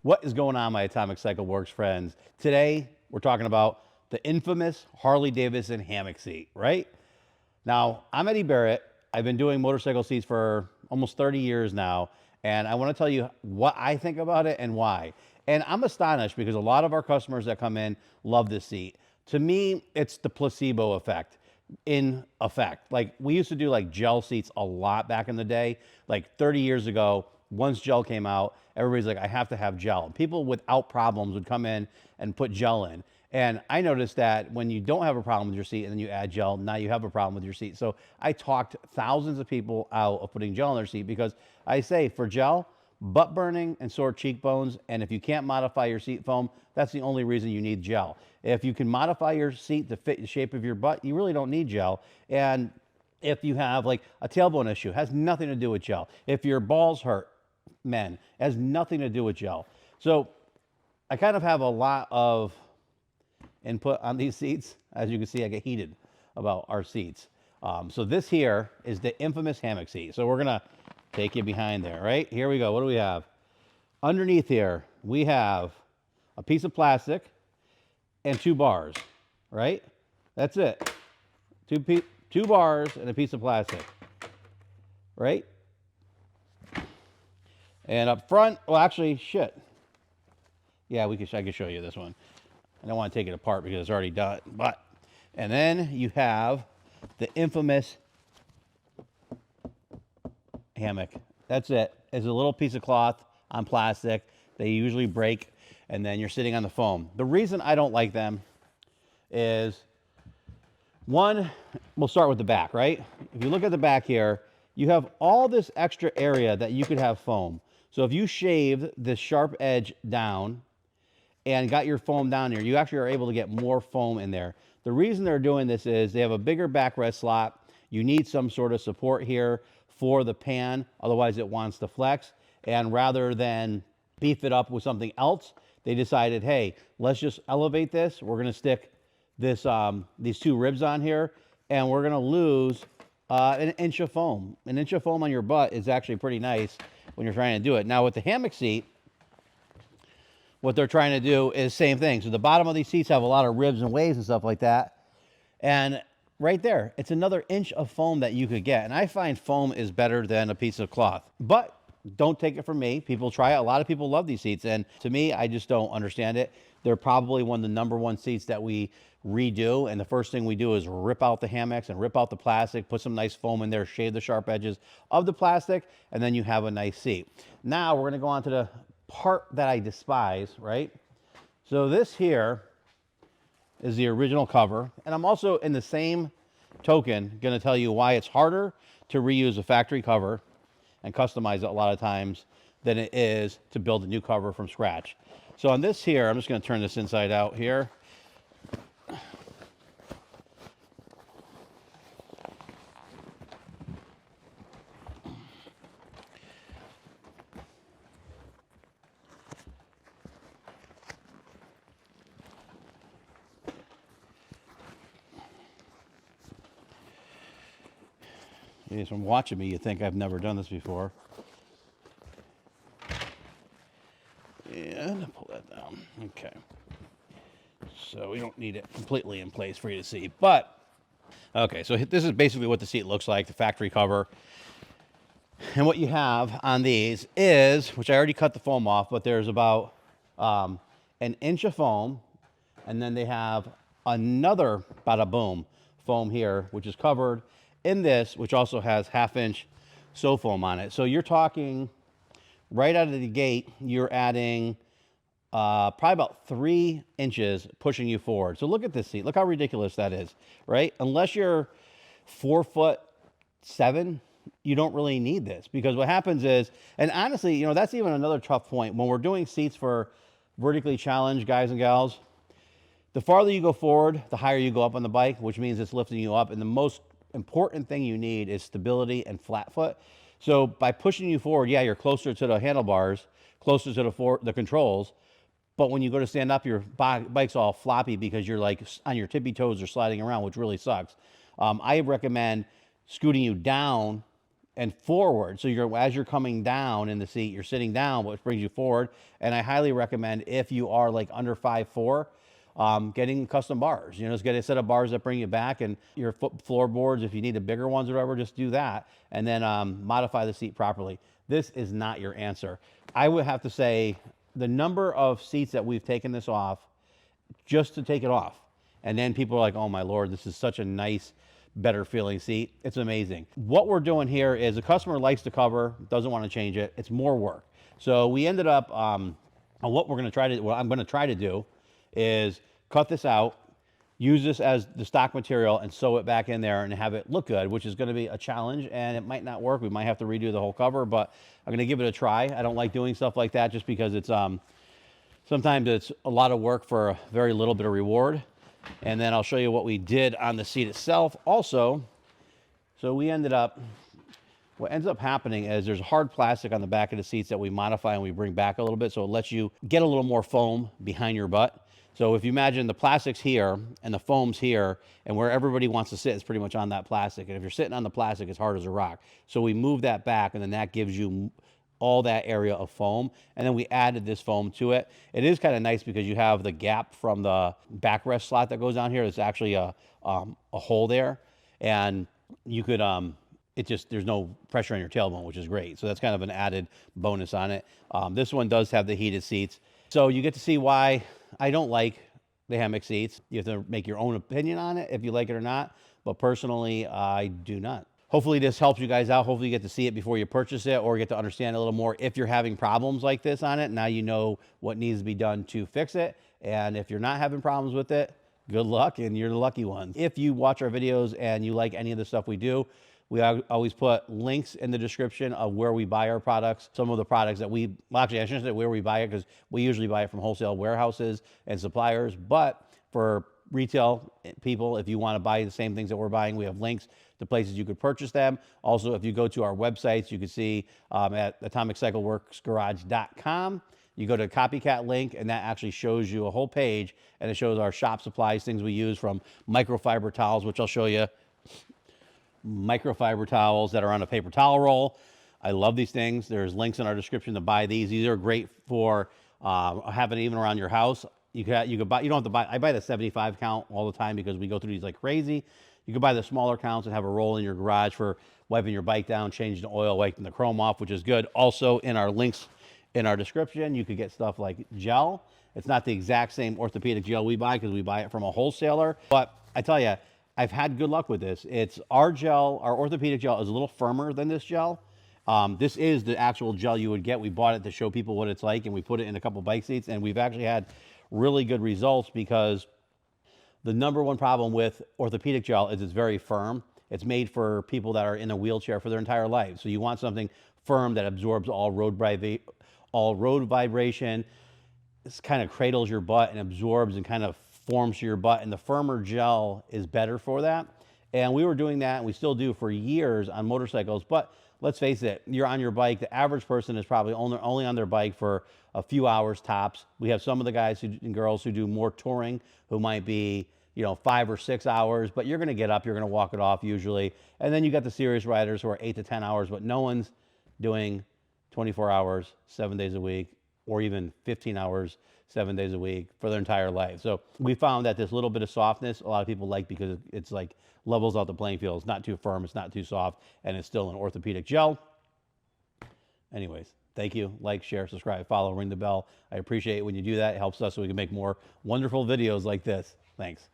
What is going on, my Atomic Cycle Works friends? Today, we're talking about the infamous Harley Davidson Hammock Seat, right? Now, I'm Eddie Barrett. I've been doing motorcycle seats for almost 30 years now, and I want to tell you what I think about it and why. And I'm astonished because a lot of our customers that come in love this seat. To me, it's the placebo effect in effect. Like, we used to do like gel seats a lot back in the day. Like 30 years ago, once gel came out, everybody's like, I have to have gel. People without problems would come in and put gel in. And I noticed that when you don't have a problem with your seat and then you add gel, now you have a problem with your seat. So I talked thousands of people out of putting gel in their seat because I say for gel, butt burning and sore cheekbones. And if you can't modify your seat foam, that's the only reason you need gel. If you can modify your seat to fit the shape of your butt, you really don't need gel. And if you have like a tailbone issue, it has nothing to do with gel. If your balls hurt, men, it has nothing to do with gel. So I kind of have a lot of input on these seats. As you can see, I get heated about our seats. So this here is the infamous hammock seat. So we're gonna take you behind there, right? Here we go. What do we have? Underneath here, we have a piece of plastic and 2 bars, right? That's it. Two bars and a piece of plastic, right? And up front, well, actually, shit. Yeah, I could show you this one. I don't want to take it apart because it's already done. But, and then you have the infamous hammock. That's it. It's a little piece of cloth on plastic. They usually break, and then you're sitting on the foam. The reason I don't like them is, one, we'll start with the back, right? If you look at the back here, you have all this extra area that you could have foam. So if you shaved this sharp edge down and got your foam down here, you actually are able to get more foam in there. The reason they're doing this is they have a bigger backrest slot. You need some sort of support here for the pan, otherwise it wants to flex. And rather than beef it up with something else, they decided, hey, let's just elevate this. We're gonna stick this these 2 ribs on here, and we're gonna lose an inch of foam. An inch of foam on your butt is actually pretty nice when you're trying to do it. Now with the hammock seat, what they're trying to do is same thing. So the bottom of these seats have a lot of ribs and waves and stuff like that. And right there, it's another inch of foam that you could get. And I find foam is better than a piece of cloth. But don't take it from me. People try it. A lot of people love these seats. And to me, I just don't understand it. They're probably one of the #1 seats that we redo. And the first thing we do is rip out the hammocks and rip out the plastic, put some nice foam in there, shave the sharp edges of the plastic, and then you have a nice seat. Now we're going to go on to the part that I despise, right? So this here is the original cover. And I'm also, in the same token, going to tell you why it's harder to reuse a factory cover and customize it a lot of times than it is to build a new cover from scratch. So on this here, I'm just going to turn this inside out here. Yes, from watching me, you think I've never done this before. And pull that down. Okay. So we don't need it completely in place for you to see. But, okay, so this is basically what the seat looks like, the factory cover. And what you have on these is, which I already cut the foam off, but there's about an inch of foam. And then they have another bada boom foam here, which is covered in this, which also has 1/2 inch sew foam on it. So you're talking right out of the gate, you're adding probably about 3 inches pushing you forward. So look at this seat. Look how ridiculous that is, right? Unless you're 4'7", you don't really need this, because what happens is, and honestly, you know, that's even another tough point when we're doing seats for vertically challenged guys and gals. The farther you go forward, the higher you go up on the bike, which means it's lifting you up. And the most important thing you need is stability and flat foot. So by pushing you forward, yeah, you're closer to the handlebars, closer to the controls. But when you go to stand up, your bike's all floppy because you're like on your tippy toes or sliding around, which really sucks. I recommend scooting you down and forward. So as you're coming down in the seat, you're sitting down, which brings you forward. And I highly recommend, if you are like under 5'4", getting custom bars. Just get a set of bars that bring you back, and your floorboards, if you need the bigger ones or whatever, just do that, and then modify the seat properly. This is not your answer. I would have to say the number of seats that we've taken this off just to take it off, and then people are like, oh my Lord, this is such a nice, better feeling seat. It's amazing. What we're doing here is the customer likes the cover, doesn't want to change it. It's more work. So we ended up, what I'm going to try to do is cut this out, use this as the stock material, and sew it back in there and have it look good, which is going to be a challenge, and it might not work. We might have to redo the whole cover, but I'm going to give it a try. I don't like doing stuff like that just because it's sometimes it's a lot of work for a very little bit of reward. And then I'll show you what we did on the seat itself also. So what ends up happening is there's hard plastic on the back of the seats that we modify and we bring back a little bit, so it lets you get a little more foam behind your butt. So if you imagine the plastic's here and the foam's here, and where everybody wants to sit is pretty much on that plastic. And if you're sitting on the plastic, it's hard as a rock. So we move that back, and then that gives you all that area of foam. And then we added this foam to it. It is kind of nice because you have the gap from the backrest slot that goes down here. It's actually a hole there. And you could, there's no pressure on your tailbone, which is great. So that's kind of an added bonus on it. This one does have the heated seats. So you get to see why I don't like the hammock seats. You have to make your own opinion on it if you like it or not. But personally, I do not. Hopefully this helps you guys out. Hopefully you get to see it before you purchase it, or get to understand a little more if you're having problems like this on it. Now you know what needs to be done to fix it. And if you're not having problems with it, good luck, and you're the lucky one. If you watch our videos and you like any of the stuff we do, we always put links in the description of where we buy our products. Some of the products that actually I shouldn't say where we buy it, because we usually buy it from wholesale warehouses and suppliers. But for retail people, if you want to buy the same things that we're buying, we have links to places you could purchase them. Also, if you go to our websites, you can see at atomiccycleworksgarage.com, you go to copycat link, and that actually shows you a whole page, and it shows our shop supplies, things we use, from microfiber towels, which I'll show you, microfiber towels that are on a paper towel roll. I love these things. There's links in our description to buy these. These are great for having even around your house. You could buy, you don't have to buy, I buy the 75 count all the time because we go through these like crazy. You could buy the smaller counts and have a roll in your garage for wiping your bike down, changing the oil, wiping the chrome off, which is good. Also, in our links in our description, you could get stuff like gel. It's not the exact same orthopedic gel we buy because we buy it from a wholesaler. But I tell you, I've had good luck with this. It's our gel, our orthopedic gel is a little firmer than this gel. This is the actual gel you would get. We bought it to show people what it's like, and we put it in a couple bike seats, and we've actually had really good results, because the number one problem with orthopedic gel is it's very firm. It's made for people that are in a wheelchair for their entire life. So you want something firm that absorbs all road vibration. This kind of cradles your butt and absorbs and kind of forms to your butt. And the firmer gel is better for that. And we were doing that, and we still do, for years on motorcycles. But let's face it, you're on your bike. The average person is probably only on their bike for a few hours tops. We have some of the guys and girls who do more touring who might be, 5 or 6 hours, but you're going to get up, you're going to walk it off usually. And then you got the serious riders who are 8 to 10 hours, but no one's doing 24 hours, 7 days a week, or even 15 hours, 7 days a week for their entire life. So we found that this little bit of softness, a lot of people like, because it's like levels out the playing field. It's not too firm, it's not too soft, and it's still an orthopedic gel. Anyways, thank you. Like, share, subscribe, follow, ring the bell. I appreciate it when you do that. It helps us so we can make more wonderful videos like this. Thanks.